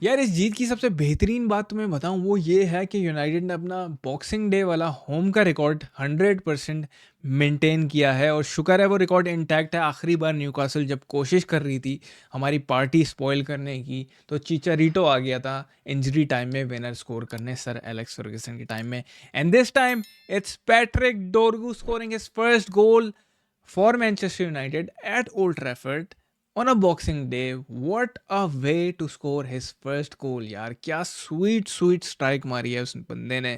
यार इस जीत की सबसे बेहतरीन बात तुम्हें बताऊं वो ये है कि यूनाइटेड ने अपना बॉक्सिंग डे वाला होम का रिकॉर्ड 100% मेंटेन किया है और शुक्र है वो रिकॉर्ड इंटैक्ट है। आखिरी बार न्यूकासल जब कोशिश कर रही थी हमारी पार्टी स्पॉइल करने की तो चिचारीटो आ गया था इंजरी टाइम में विनर स्कोर करने सर एलेक्स फर्गसन के टाइम में। And this time it's Patrick डोरगू scoring his first goal for Manchester United at Old Trafford on a Boxing Day. What a way to score his first goal यार, क्या sweet sweet strike मारी है उस बंदे ने।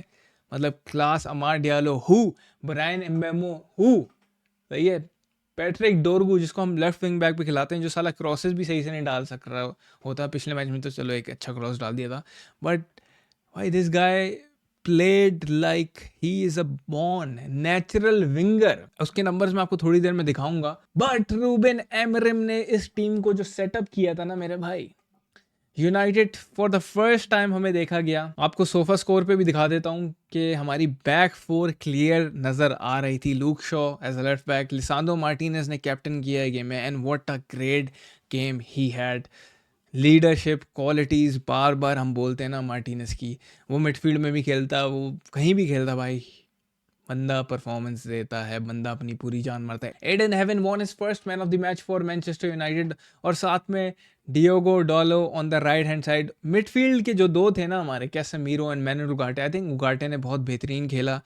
मतलब class. Amad Diallo who, Bryan Mbeumo who, सही है। पैट्रिक डोरगू जिसको हम लेफ्ट विंग बैक पे खिलाते हैं, जो साला क्रॉसेस भी सही से नहीं डाल सक रहा होता। पिछले मैच में तो चलो एक अच्छा क्रॉस डाल दिया था, बट भाई this guy played like he is a born natural winger। उसके नंबर्स मैं आपको थोड़ी देर में दिखाऊंगा, बट रूबेन एमरिम ने इस टीम को जो सेटअप किया था ना मेरे भाई, United for the first time हमें देखा गया। आपको सोफा स्कोर पे भी दिखा देता हूँ कि हमारी बैक फोर क्लियर नजर आ रही थी। Luke Shaw as a left back, Lisandro Martinez ने कैप्टन किया है गेम में, and what a great game he had. Leadership qualities बार बार हम बोलते हैं ना मार्टिनेज की, वो मिडफील्ड में भी खेलता, वो कहीं भी खेलता भाई, बंदा परफॉर्मेंस देता है, बंदा अपनी पूरी जान मारता है। Ayden Heaven won is first man of the match for Manchester United, और साथ में Diogo Dalot on the right hand side. Midfield के जो दो थे ना हमारे, Casemiro and Manuel Ugarte, I think Ugarte ने बहुत बेहतरीन खेला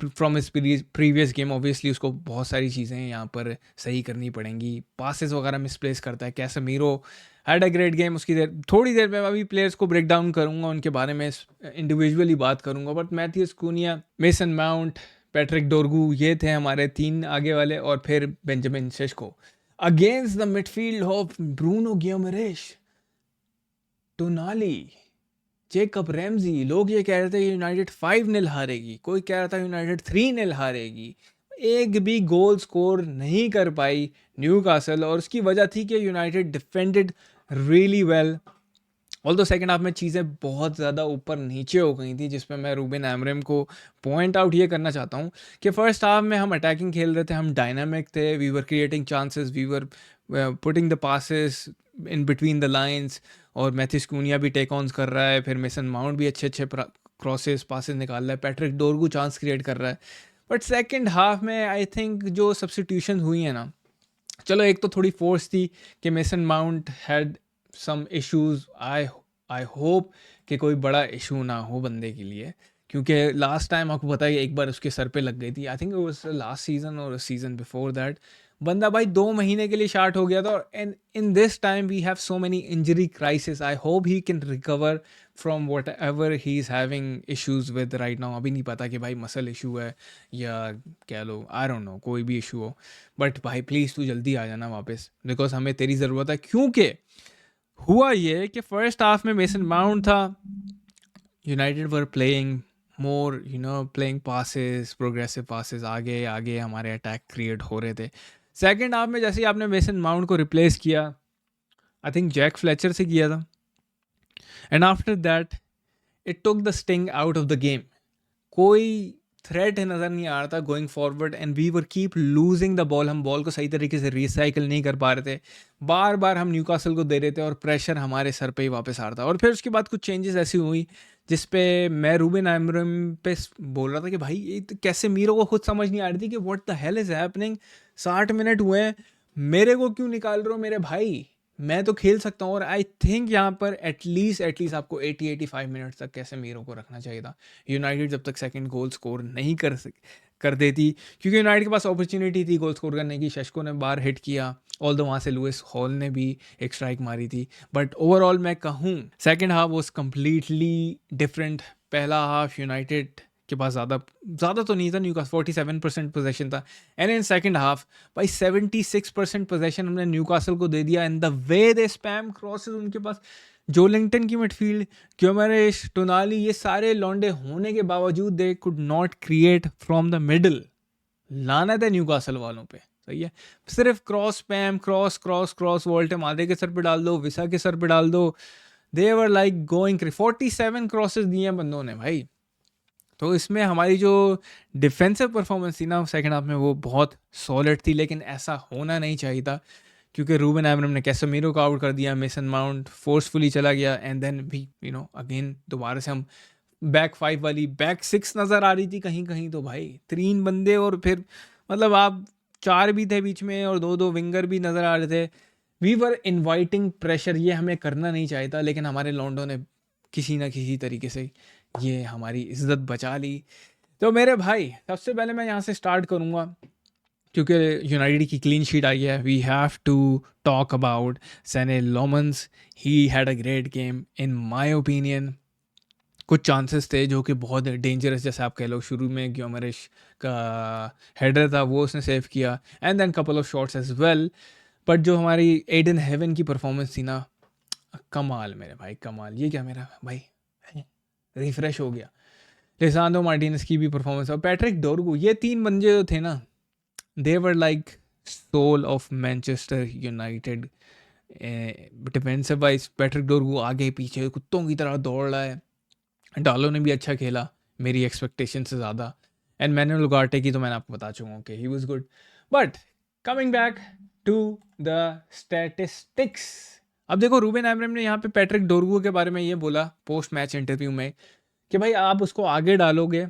फ्रॉम इस प्रीवियस गेम। ऑब्वियसली उसको बहुत सारी चीज़ें यहाँ पर सही करनी पड़ेंगी, पासेस वगैरह मिसप्लेस करता है। Casemiro had a great game. उसकी थोड़ी देर में अभी प्लेयर्स को ब्रेक डाउन करूंगा, उनके बारे में इंडिविजुअली बात करूंगा, but Matheus Cunha, Mason Mount, Patrick Dorgu, ये थे हमारे तीन आगे वाले, और फिर Benjamin Sesko against the midfield of Bruno Guimaraes, Tonali, Jacob Ramsey. लोग ये कह रहे थे यूनाइटेड 5-0 हारेगी, कोई कह रहा था यूनाइटेड 3-0 हारेगी। एक भी गोल स्कोर नहीं कर पाई न्यूकासल, और उसकी वजह थी कि United defended really well. Although second half में चीज़ें बहुत ज़्यादा ऊपर नीचे हो गई थी, जिसमें मैं रूबेन एमरिम को पॉइंट आउट ये करना चाहता हूँ कि फर्स्ट हाफ में हम अटैकिंग खेल रहे थे, हम डायनामिक थे, we were creating chances, we were putting the passes in between the lines, और मैथ्यूस कूनिया भी टेक ऑन्स कर रहा है, फिर मेसन माउंट भी अच्छे अच्छे क्रॉसेस पासेस निकाल रहा है, पैट्रिक डोरगू चांस क्रिएट कर रहा है। बट सेकेंड हाफ में आई थिंक जो सब्सटीट्यूशन हुई है ना, चलो एक तो थोड़ी फोर्स थी कि Mason Mount had some issues. I hope कि कोई बड़ा इशू ना हो बंदे के लिए, क्योंकि लास्ट टाइम आपको पता है एक बार उसके सर पे लग गई थी। आई think it was last season और सीजन बिफोर दैट। बंदा भाई 2 महीने के लिए शार्ट हो गया था, and in this time we have so many injury crisis. I hope he can recover from whatever he is having issues with right now. अभी नहीं पता कि भाई मसल इशू है या कह लो, आई डोंट नो, कोई भी इशू हो, बट भाई प्लीज़ तू जल्दी आ जाना वापस, बिकॉज हमें तेरी ज़रूरत है। क्योंकि हुआ ये कि फर्स्ट हाफ में मेसन माउंट था, United were playing more, playing passes, progressive passes, आगे आगे हमारे अटैक क्रिएट हो रहे थे। सेकेंड हाफ में जैसे ही आपने मेसन माउंट को रिप्लेस किया, आई थिंक जैक फ्लेचर से किया था, and after that it took the sting out of the game. कोई थ्रेट नज़र नहीं आ रहा था going forward, and we were keep losing the ball. हम बॉल को सही तरीके से रिसाइकिल नहीं कर पा रहे थे, बार बार हम न्यूकासल को दे रहे थे, और प्रेशर हमारे सर पे ही वापस आ रहा था। और फिर उसके बाद कुछ चेंजेस ऐसी हुई जिस पे मैं रूबेन एमरिम पे बोल रहा था कि भाई ये तो कैसे मीरो को खुद समझ नहीं आ रही थी कि what the hell is happening. 60 minute हुए हैं, मेरे को क्यों निकाल रहे हो मेरे भाई, मैं तो खेल सकता हूँ। और आई थिंक यहाँ पर एटलीस्ट आपको 80-85 मिनट तक कैसे मीरो को रखना चाहिए था, यूनाइटेड जब तक सेकंड गोल स्कोर नहीं कर देती, क्योंकि यूनाइटेड के पास अपॉर्चुनिटी थी गोल स्कोर करने की। शेशको ने बार हिट किया, ऑल दो वहाँ से लुइस हॉल ने भी एक स्ट्राइक मारी थी, बट ओवरऑल मैं कहूँ second half was completely different. पहला हाफ यूनाइटेड के पास ज़्यादा तो नहीं था, न्यूकासल 47% पोजेशन था, एंड इन सेकंड हाफ भाई 76% पोजेशन हमने न्यूकासल को दे दिया। And the way they spam crosses उनके पास, जोलिंगटन की मिडफील्ड, क्योमरेश, टोनाली, ये सारे लौंडे होने के बावजूद they could not create from the middle. लानत है न्यूकासल वालों पे, सही है। सिर्फ cross spam, cross cross cross, Woltemade के सर पे डाल दो, विसा के सर पे डाल दो, दे वर लाइक गोइंग 47 क्रॉसेस दिए हैं बंदों ने भाई। तो इसमें हमारी जो डिफेंसिव परफॉर्मेंस थी ना सेकंड हाफ में, वो बहुत सॉलिड थी, लेकिन ऐसा होना नहीं चाहिए था, क्योंकि रूबन एमरम ने कैसेमीरो को आउट कर दिया, मेसन माउंट फोर्सफुली चला गया, एंड देन भी अगेन दोबारा से हम बैक 5 वाली बैक 6 नज़र आ रही थी कहीं कहीं। तो भाई 3 बंदे और फिर मतलब आप 4 भी थे बीच में और 2 विंगर भी नज़र आ रहे थे। वी वर इन्वाइटिंग प्रेशर, ये हमें करना नहीं चाहिए था, लेकिन हमारे लॉन्डो ने किसी ना किसी तरीके से ये हमारी इज्जत बचा ली। तो मेरे भाई सबसे पहले मैं यहाँ से स्टार्ट करूँगा, क्योंकि यूनाइटेड की क्लीन शीट आई है। We have to talk about Senne Lammens. He had a great game in my opinion. कुछ चांसेस थे जो कि बहुत डेंजरस, जैसे आप कह लो शुरू में ग्योमरिश का हेडर था वो उसने सेव किया, and then couple of shots as well. But जो हमारी एडन हेवन की परफॉर्मेंस थी ना, कमाल मेरे भाई कमाल। ये क्या मेरा भाई रिफ्रेश हो गया। लिसांड्रो मार्टिनेज की भी परफॉर्मेंस और पैट्रिक डोरगू, ये 3 बंदे जो थे ना, they were like soul of Manchester United. Defensive wise Patrick Dorgu आगे पीछे कुत्तों की तरह दौड़ रहा है। डालो ने भी अच्छा खेला मेरी एक्सपेक्टेशन से ज़्यादा, एंड मैनुअल उगार्टे की तो मैंने आपको बता चुका हूँ कि he was good. But coming back to the statistics, अब देखो रूबेन एमरम ने यहाँ पे पैट्रिक डोरगू के बारे में ये बोला पोस्ट मैच इंटरव्यू में कि भाई आप उसको आगे डालोगे।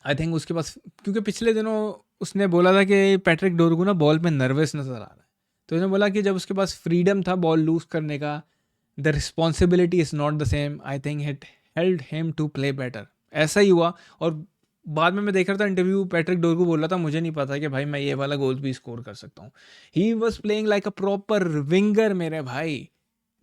आई थिंक उसके पास, क्योंकि पिछले दिनों उसने बोला था कि पैट्रिक डोरगू ना बॉल पे नर्वस नज़र आ रहा है, तो उसने बोला कि जब उसके पास फ्रीडम था बॉल लूज करने का, the responsibility is not the same, I think it helped him to play better. ऐसा ही हुआ। और बाद में मैं देख रहा था इंटरव्यू, पैट्रिक डोरगू बोल रहा था मुझे नहीं पता कि भाई मैं ये वाला गोल भी स्कोर कर सकता हूँ। He was playing like a proper winger मेरे भाई।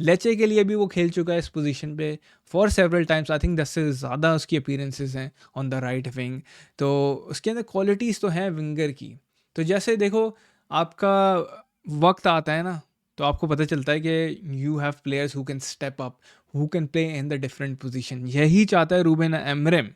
लेचे के लिए भी वो खेल चुका है इस पोजीशन पे for several times. I think 10 से ज़्यादा उसकी अपीयरेंसेस हैं ऑन द राइट विंग। तो उसके अंदर क्वालिटीज़ तो हैं विंगर की। तो जैसे देखो आपका वक्त आता है ना, तो आपको पता चलता है कि you have players who can step up, who can play in the different position. यही चाहता है रूबेन एमरम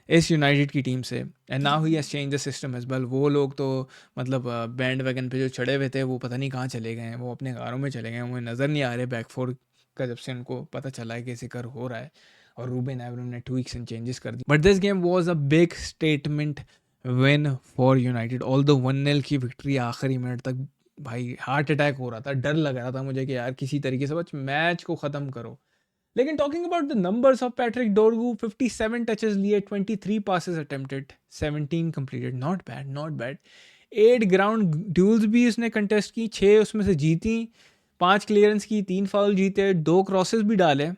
इस यूनाइटेड की टीम से, and now he has change the system as well. वो लोग तो मतलब बैंड वैगन पे जो चढ़े हुए थे वो पता नहीं कहाँ चले गए हैं, वो अपने घरों में चले गए हैं, वो नज़र नहीं आ रहे बैक फोर का, जब से उनको पता चला है कि जिक्र हो रहा है। और रूबेन एमरम ने ट्वीक्स एंड चेंजेस कर दी। But this game was a big statement win for United. All the 1-0 की विक्ट्री आखिरी मिनट तक भाई हार्ट अटैक हो रहा था, डर लग रहा था मुझे कि यार किसी तरीके से बस मैच को ख़त्म करो। लेकिन talking about the numbers of Patrick डोरगू, 57 touches लिए, 23 passes attempted, 17 completed, not bad not bad. 8 ground duels भी उसने कंटेस्ट की, 6 उसमें से जीती, 5 क्लियरेंस की, 3 फाउल जीते, 2 क्रॉसेस भी डाले,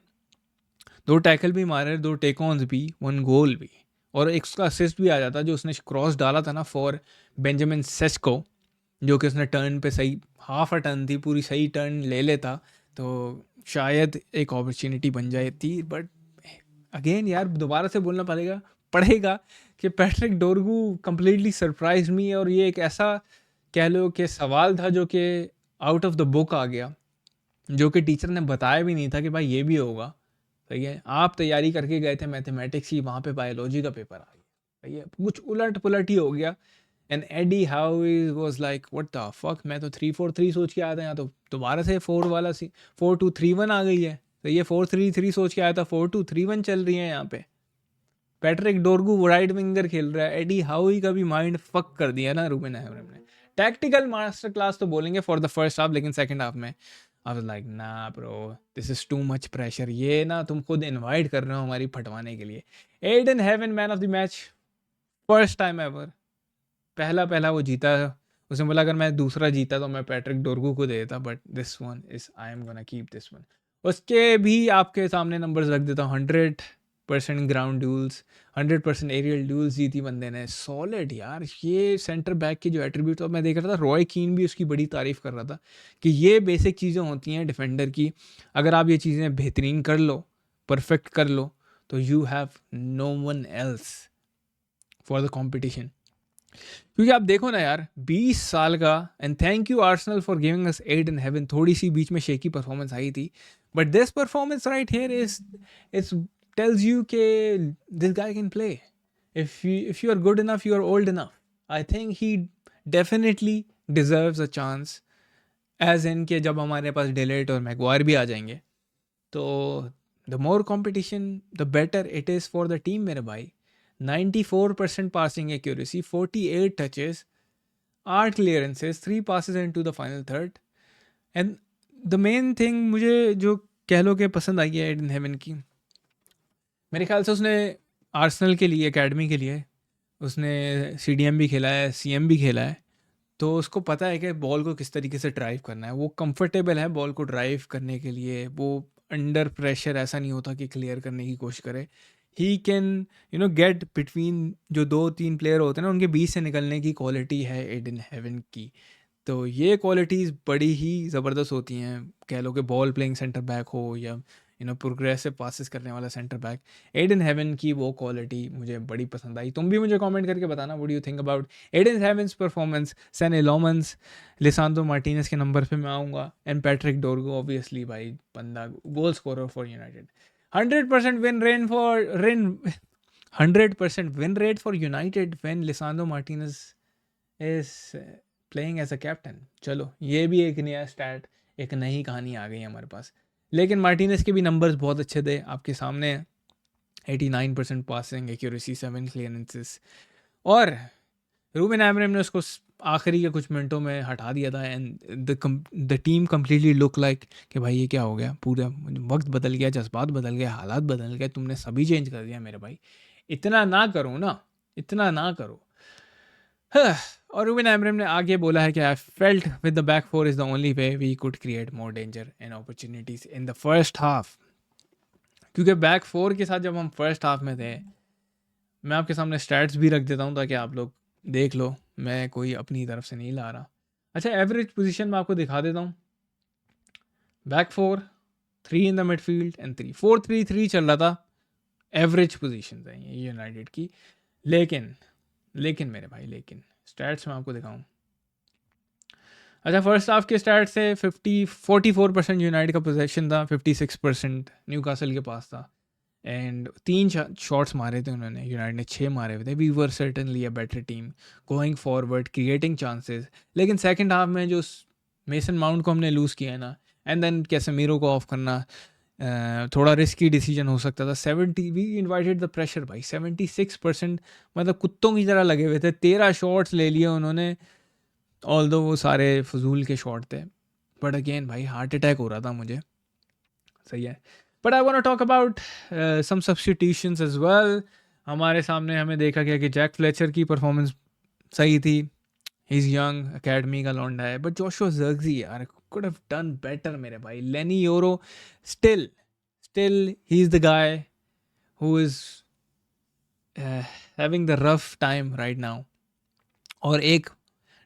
2 टैकल भी मारे, 2 टेक ऑन्स भी, 1 गोल भी, और एक उसका असिस्ट भी आ जाता जो उसने क्रॉस डाला था ना फॉर बेंजामिन सेस्को, जो कि उसने टर्न पे सही, हाफ अ टर्न थी पूरी, सही टर्न ले लेता तो शायद एक अपॉर्चुनिटी बन जाती। बट अगेन यार दोबारा से बोलना पड़ेगा कि पैट्रिक डोरगू कंप्लीटली सरप्राइज मी। और ये एक ऐसा कह लो कि सवाल था जो कि आउट ऑफ द बुक आ गया, जो कि टीचर ने बताया भी नहीं था कि भाई ये भी होगा। सही है, आप तैयारी करके गए थे मैथमेटिक्स की, वहाँ पे बायोलॉजी का पेपर आ गया, सही है, कुछ उलट पुलट ही हो गया। And Eddie Howe was like what the fuck, मैं तो 3-4-3 सोच के आया था, यहाँ तो दोबारा से 4 वाला 4-2-3-1 आ गई है। तो ये 4-3-3 सोच के आया था, 4-2-3-1 चल रही है यहाँ पे। पैट्रिक डोरगू राइट विंगर खेल रहा है, एडी हाउई का भी माइंड फक कर दिया ना रूबेन एमरम ने। टैक्टिकल मास्टर क्लास तो बोलेंगे फॉर द फर्स्ट हाफ, लेकिन सेकंड हाफ में आई वाज लाइक ना bro, this is too much pressure. ये ना तुम खुद इनवाइट कर रहे हो हमारी फटवाने के लिए। Aidan Heaven man of the match, first time ever, पहला वो जीता। उसने बोला अगर मैं दूसरा जीता तो मैं पैट्रिक डोरगू को दे देता, but this one is I am gonna keep this one. उसके भी आपके सामने नंबर्स रख देता हूँ। 100% ग्राउंड ड्यूल्स, 100% एरियल ड्यूल्स जीती बंदे ने, सॉलिड यार। ये सेंटर बैक की जो एट्रीब्यूट, मैं देख रहा था रॉय कीन भी उसकी बड़ी तारीफ़ कर रहा था कि ये बेसिक चीज़ें होती हैं डिफेंडर की, अगर आप ये चीज़ें बेहतरीन कर लो, परफेक्ट कर लो, तो you have no one else for the competition. क्योंकि आप देखो ना यार 20 साल का, and thank you Arsenal for giving us 8 in Heaven. थोड़ी सी बीच में शेकी परफॉर्मेंस आई थी, but this performance right here is tells you के this guy can play. If you are good enough, you are old enough, I think he definitely deserves a chance. As in के जब हमारे पास delete और Maguire भी आ जाएंगे, तो the more competition the better it is for the team मेरे भाई। 94% passing accuracy, 48 touches, 8 clearances, 3 passes into the final third. And the main thing मुझे जो कह लो कि पसंद आई है एडन हेवन की, मेरे ख्याल से उसने आर्सेनल के लिए, एकेडमी के लिए उसने CDM भी खेला है, CM भी खेला है, तो उसको पता है कि बॉल को किस तरीके से ड्राइव करना है। वो कंफर्टेबल है बॉल को ड्राइव करने के लिए। वो अंडर प्रेशर ऐसा नहीं होता कि क्लियर करने की कोशिश करे। ही कैन गेट बिटवीन जो 2-3 प्लेयर होते हैं ना, उनके बीच से निकलने की क्वालिटी है एडन हेवन की। तो ये क्वालिटीज़ बड़ी ही ज़बरदस्त होती हैं, कह लो कि बॉल प्लेइंग सेंटर बैक हो या प्रोग्रेसिव पासिस करने वाला सेंटर बैक। एडन हेवन की वो क्वालिटी मुझे बड़ी पसंद आई। तुम भी मुझे कमेंट करके बताना what do you think about Ayden Heaven's performance. Senne Lammens, Lisandro Martinez के नंबर पे मैं आऊँगा, एंड पैट्रिक डोरगो ऑब्वियसली भाई, बंदा goal scorer for United. 100% win rain for rain 100% win rate for United when Lisandro Martinez is playing as a captain. चलो ये भी एक नया स्टैट, एक नई कहानी आ गई हमारे पास। लेकिन मार्टिनेज के भी नंबर्स बहुत अच्छे थे, आपके सामने 89% पासिंग एक्यूरेसी, 7 क्लियरेंसेस, और रूबेन आमोरिम ने उसको आखिरी के कुछ मिनटों में हटा दिया था। And the team completely look like कि भाई ये क्या हो गया, पूरा वक्त बदल गया, जज्बात बदल गए, हालात बदल गए, तुमने सभी चेंज कर दिया मेरे भाई, इतना ना करो ना, इतना ना करो। हाँ, और रूबेन आमोरिम ने आगे बोला है कि I felt with the back four is the only way we could create more danger and opportunities in the first half. क्योंकि बैक फोर के साथ जब हम फर्स्ट हाफ में थे, मैं आपके सामने स्टैट्स भी रख देता हूँ ताकि आप लोग देख लो, मैं कोई अपनी तरफ से नहीं ला रहा। अच्छा, एवरेज पोजीशन में आपको दिखा देता हूँ। Back four, 3 in the midfield and 3-4-3-3 चल रहा था। एवरेज पोजीशन है ये यूनाइटेड की। लेकिन मेरे भाई, लेकिन स्टैट्स में आपको दिखाऊँ। अच्छा, फर्स्ट हाफ के स्टार्ट से 44% यूनाइटेड का पोजेशन था, 56% न्यूकासल के पास था। एंड 3 शॉट्स मारे थे उन्होंने, यूनाइटेड ने 6 मारे हुए थे। We were certainly a better team going forward, creating chances. लेकिन सेकंड हाफ में जो मेसन माउंट को हमने लूज़ किया ना, एंड देन कैसेमीरो को ऑफ करना, थोड़ा रिस्की डिसीजन हो सकता था। 70 वी इन्वाइटेड द प्रेशर भाई, 76%, मतलब कुत्तों की तरह लगे हुए थे। 13 शॉट्स ले लिए उन्होंने, ऑल्दो वो सारे फजूल के शॉट थे। बट अगेन भाई, हार्ट अटैक हो रहा था मुझे। सही है। But I want to talk about some substitutions as well. हमारे सामने हमें देखा गया कि जैक फ्लेचर की परफॉर्मेंस सही थी। ही इज़ यंग, अकेडमी का लौंडा है, बट जोशुआ ज़र्क्ज़ी यार कुड हैव डन बेटर मेरे भाई। Leny Yoro still he is the guy who is having the rough time right now. और एक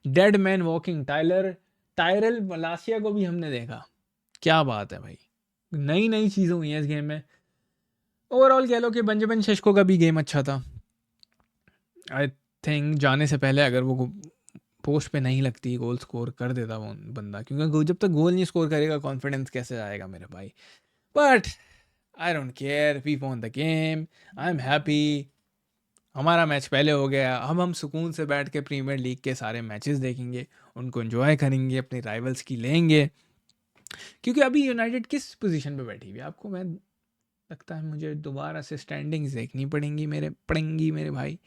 dead man walking Tyrell Malacia को भी हमने देखा। क्या बात है भाई, नई नई चीज़ें हुई हैं इस गेम में। ओवरऑल कह लो कि बेंजामिन शेशको का भी गेम अच्छा था। आई थिंक जाने से पहले अगर वो पोस्ट पे नहीं लगती, गोल स्कोर कर देता वो बंदा, क्योंकि जब तक गोल नहीं स्कोर करेगा कॉन्फिडेंस कैसे आएगा मेरे भाई। But I don't care, we won the game, I am happy. हमारा मैच पहले हो गया, अब हम सुकून से बैठ के प्रीमियर लीग के सारे मैचेस देखेंगे, उनको एंजॉय करेंगे, अपने राइवल्स की लेंगे। क्योंकि अभी यूनाइटेड किस पोजीशन पे बैठी हुई है आपको मैं लगता है, मुझे दोबारा से स्टैंडिंग्स देखनी पड़ेंगी मेरे भाई।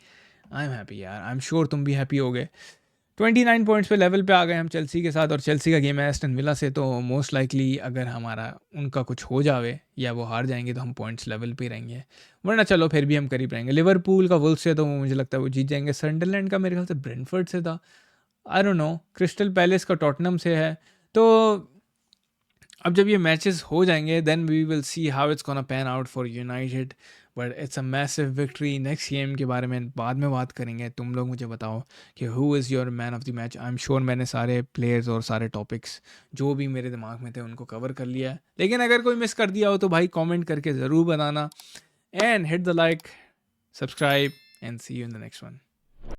आई एम हैप्पी यार, आई एम श्योर तुम भी हैप्पी हो गए। 29 पॉइंट्स पे लेवल पे आ गए हम चेल्सी के साथ, और चेल्सी का गेम है एस्टन विला से, तो मोस्ट लाइकली अगर हमारा उनका कुछ हो जावे या वो हार जाएंगे तो हम पॉइंट्स लेवल पे रहेंगे, वरना चलो फिर भी हम करीब रहेंगे। लिवरपूल का वुल्फ से तो मुझे लगता है वो जीत जाएंगे। सनडरलैंड का मेरे ख्याल से ब्रेंटफोर्ड से था, I don't know. Crystal Palace का टॉटनम से है। तो अब जब ये मैचेस हो जाएंगे then we will see how it's gonna pan out for United. But it's a massive victory. Next game के बारे में बाद में बात करेंगे। तुम लोग मुझे बताओ कि who is your man of the match. I am sure मैंने सारे प्लेयर्स और सारे टॉपिक्स जो भी मेरे दिमाग में थे उनको कवर कर लिया है, लेकिन अगर कोई मिस कर दिया हो तो भाई कमेंट करके ज़रूर बताना। And hit the like, subscribe, and see you in the next one.